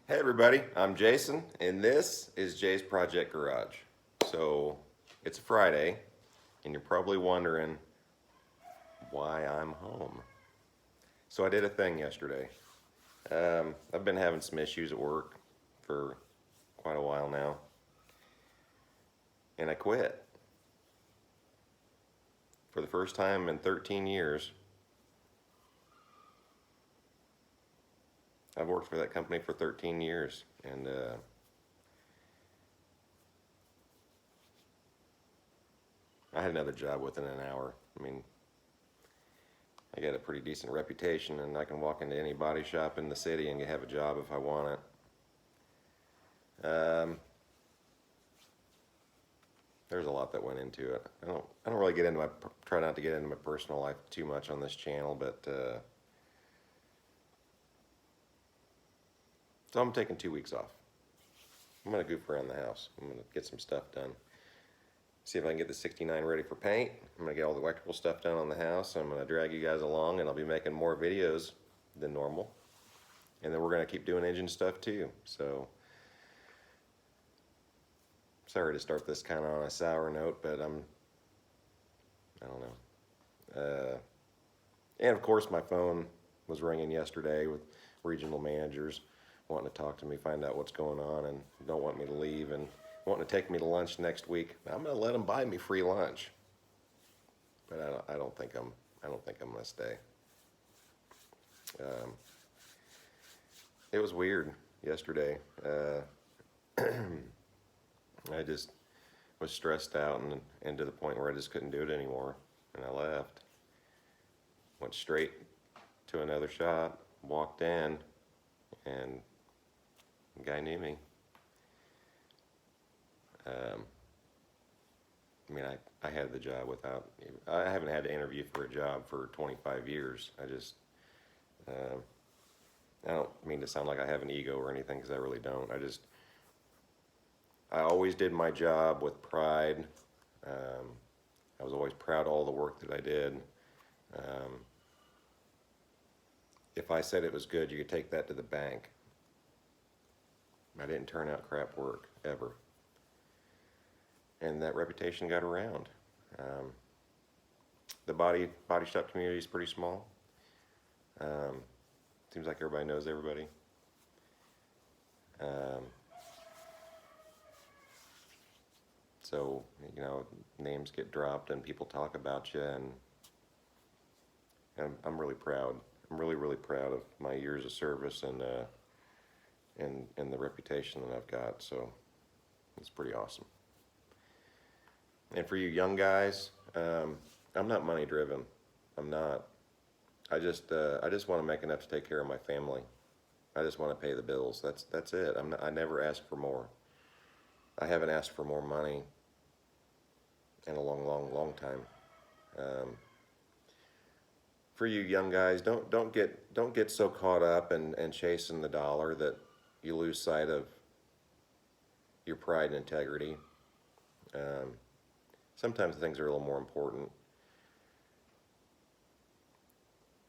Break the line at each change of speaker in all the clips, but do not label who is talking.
Hey everybody, I'm Jason, and this is Jay's Project Garage. So it's a Friday, and you're probably wondering why I'm home. So I did a thing yesterday. I've been having some issues at work for quite a while now, and I quit. For the first time in 13 years, I've worked for that company for 13 years, and I had another job within an hour. I mean, I got a pretty decent reputation, and I can walk into any body shop in the city and have a job if I want it. There's a lot that went into it. I don't really get into try not to get into my personal life too much on this channel, but so I'm taking 2 weeks off. I'm gonna goof around the house. I'm gonna get some stuff done. See if I can get the 69 ready for paint. I'm gonna get all the electrical stuff done on the house. I'm gonna drag you guys along, and I'll be making more videos than normal. And then we're gonna keep doing engine stuff too. So sorry to start this kind of on a sour note, but I don't know. And of course, my phone was ringing yesterday with regional managers wanting to talk to me, find out what's going on, and don't want me to leave and wanting to take me to lunch next week. I'm going to let them buy me free lunch, but I don't think I'm going to stay. It was weird yesterday. I just was stressed out and to the point where I just couldn't do it anymore, and I left. Went straight to another shop, walked in, and the guy knew me. I mean, I had the job without, I haven't had to interview for a job for 25 years. Uh, I don't mean to sound like I have an ego or anything, because I really don't. I always did my job with pride. Um, I was always proud of all the work that I did. Um, if I said it was good, you could take that to the bank. I didn't turn out crap work, ever. And that reputation got around. Um, the body shop community is pretty small. Um, seems like everybody knows everybody. Um, so names get dropped and people talk about you, and I'm really proud. I'm really proud of my years of service and the reputation that I've got. So it's pretty awesome. And for you young guys, I'm not money driven. I'm not. I just want to make enough to take care of my family. I just want to pay the bills. That's it. I never ask for more. I haven't asked for more money in a long time. Um, for you young guys, don't get so caught up and chasing the dollar that you lose sight of your pride and integrity. Um, sometimes things are a little more important.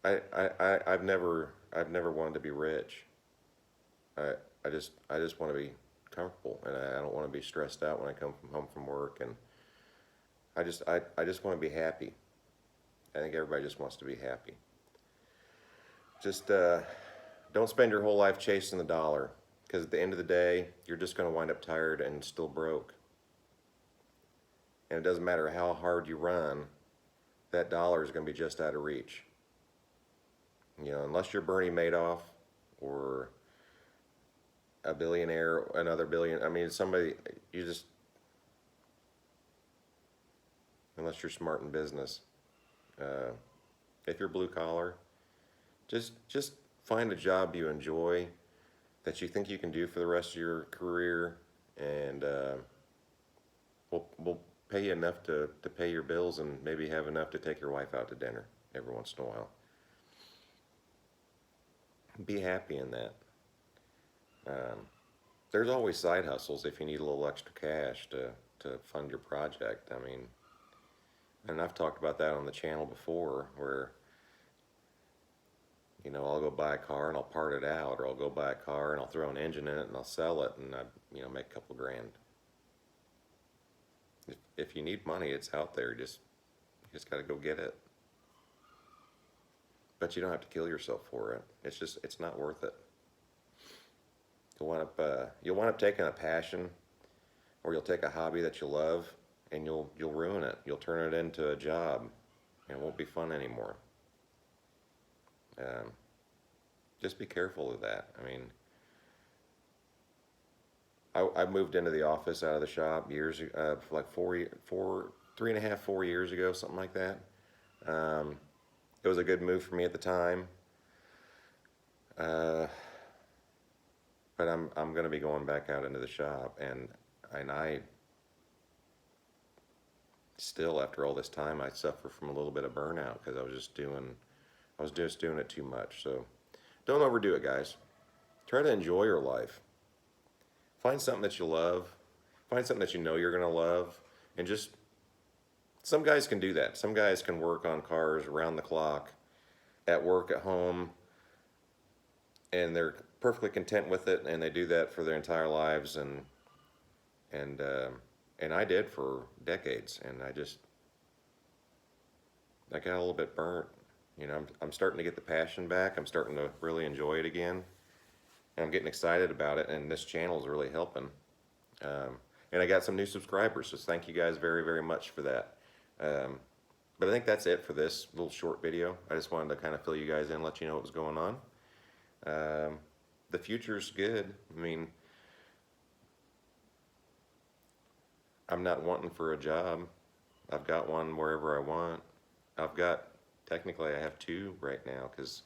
I've never wanted to be rich. I I just want to be comfortable, and I don't want to be stressed out when I come home from work, and I just want to be happy. I think everybody just wants to be happy. Just don't spend your whole life chasing the dollar, because at the end of the day, you're just going to wind up tired and still broke. And it doesn't matter how hard you run, that dollar is going to be just out of reach. Unless you're Bernie Madoff or a billionaire, another billion. I mean, somebody you just unless you're smart in business. Uh, if you're blue collar, just find a job you enjoy that you think you can do for the rest of your career, and we'll pay you enough to pay your bills and maybe have enough to take your wife out to dinner every once in a while. Be happy in that. Um, there's always side hustles if you need a little extra cash to fund your project. I mean, and I've talked about that on the channel before, where You know, I'll go buy a car and I'll part it out, or I'll go buy a car and I'll throw an engine in it and I'll sell it and I, you know, make a couple grand. If you need money, it's out there. You just got to go get it. But you don't have to kill yourself for it. It's not worth it. You'll wind up taking a passion, or you'll take a hobby that you love, and you'll ruin it. You'll turn it into a job, and it won't be fun anymore. Um, just be careful of that. I mean, I moved into the office out of the shop like 3.5, 4 years ago, something like that. Um, it was a good move for me at the time. Uh, but I'm going to be going back out into the shop, and I still, after all this time, I suffer from a little bit of burnout because I was just doing it too much. So don't overdo it, guys. Try to enjoy your life. Find something that you love. Find something that you know you're going to love, and just, some guys can do that. Some guys can work on cars around the clock, at work, at home, and they're perfectly content with it, and they do that for their entire lives, and I did for decades, and I got a little bit burnt. You know, I'm starting to get the passion back. I'm starting to really enjoy it again, and I'm getting excited about it, and this channel is really helping. And I got some new subscribers, so thank you guys very, very much for that. But I think that's it for this little short video. I just wanted to kind of fill you guys in, let you know what was going on. The future's good. I mean, I'm not wanting for a job. I've got one wherever I want. Technically I have two right now, because,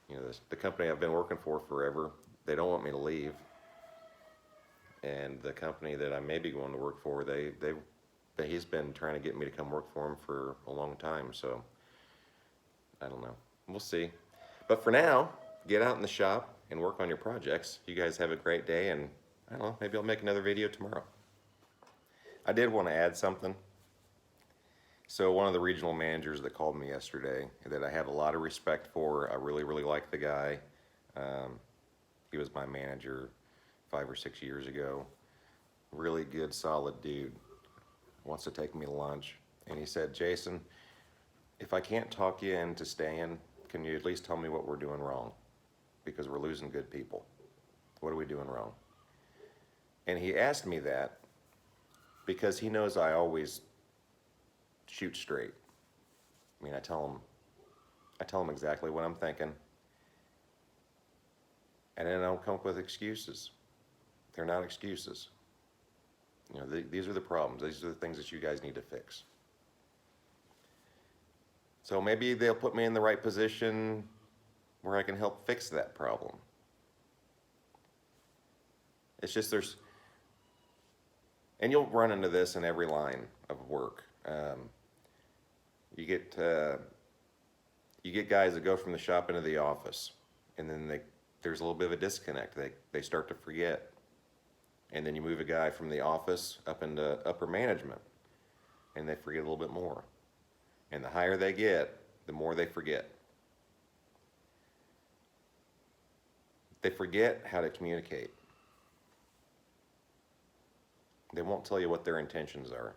you know, the company I've been working for forever, they don't want me to leave. And the company that I may be going to work for, he's been trying to get me to come work for him for a long time, so I don't know. We'll see. But for now, get out in the shop and work on your projects. You guys have a great day, and I don't know, maybe I'll make another video tomorrow. I did want to add something. So one of the regional managers that called me yesterday, that I have a lot of respect for, I really, really like the guy. He was my manager 5 or 6 years ago. Really good, solid dude. Wants to take me to lunch. And he said, Jason, if I can't talk you into staying, can you at least tell me what we're doing wrong? Because we're losing good people. What are we doing wrong? And he asked me that because he knows I always shoot straight. I mean, I tell him exactly what I'm thinking, and then I don't come up with excuses. They're not excuses. You know, these are the problems. These are the things that you guys need to fix. So maybe they'll put me in the right position where I can help fix that problem. It's just and you'll run into this in every line of work. You get guys that go from the shop into the office, and then there's a little bit of a disconnect. They start to forget. And then you move a guy from the office up into upper management, and they forget a little bit more. And the higher they get, the more they forget. They forget how to communicate. They won't tell you what their intentions are.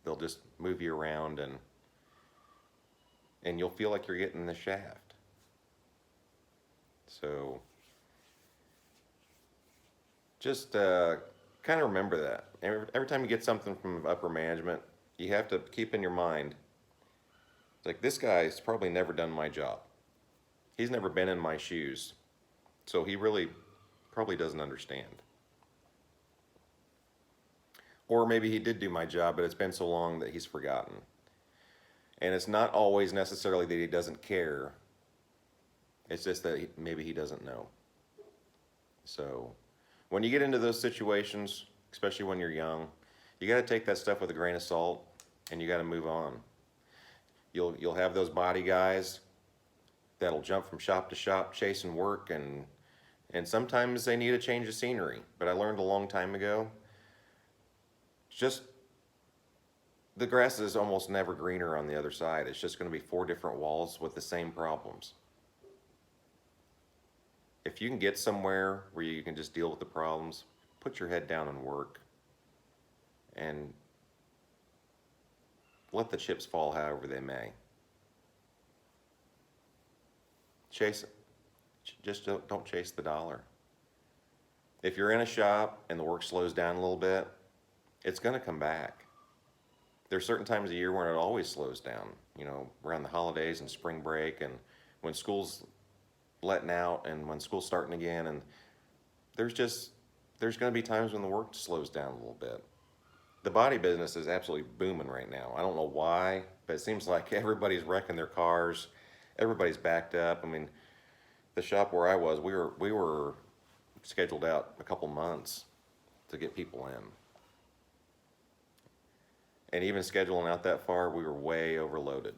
They'll just move you around, and you'll feel like you're getting the shaft. So just kind of remember that. Every time you get something from upper management, you have to keep in your mind, it's like, this guy's probably never done my job. He's never been in my shoes. So he really probably doesn't understand. Or maybe he did do my job, but it's been so long that he's forgotten. And it's not always necessarily that he doesn't care. It's just that maybe he doesn't know. So when you get into those situations, especially when you're young, you got to take that stuff with a grain of salt, and you got to move on. You'll have those body guys that'll jump from shop to shop chasing work, and sometimes they need a change of scenery. But I learned a long time ago, just the grass is almost never greener on the other side. It's just going to be 4 different walls with the same problems. if you can get somewhere where you can just deal with the problems, put your head down and work, and let the chips fall however they may. Just don't chase the dollar. If you're in a shop and the work slows down a little bit, it's going to come back. There's certain times of the year when it always slows down, you know, around the holidays and spring break, and when school's letting out and when school's starting again, and there's going to be times when the work slows down a little bit. The body business is absolutely booming right now. I don't know why, but it seems like everybody's wrecking their cars. Everybody's backed up. I mean, the shop where I was, we were scheduled out a couple months to get people in. And even scheduling out that far, we were way overloaded.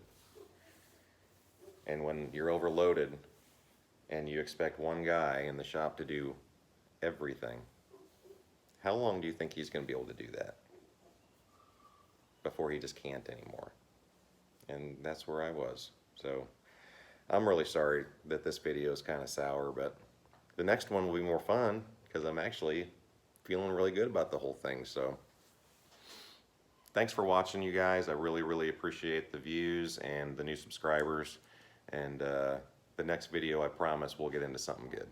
And when you're overloaded and you expect one guy in the shop to do everything, how long do you think he's going to be able to do that before he just can't anymore? And that's where I was. So I'm really sorry that this video is kind of sour, but the next one will be more fun because I'm actually feeling really good about the whole thing. So thanks for watching, you guys. I really, really appreciate the views and the new subscribers. And the next video, I promise, we'll get into something good.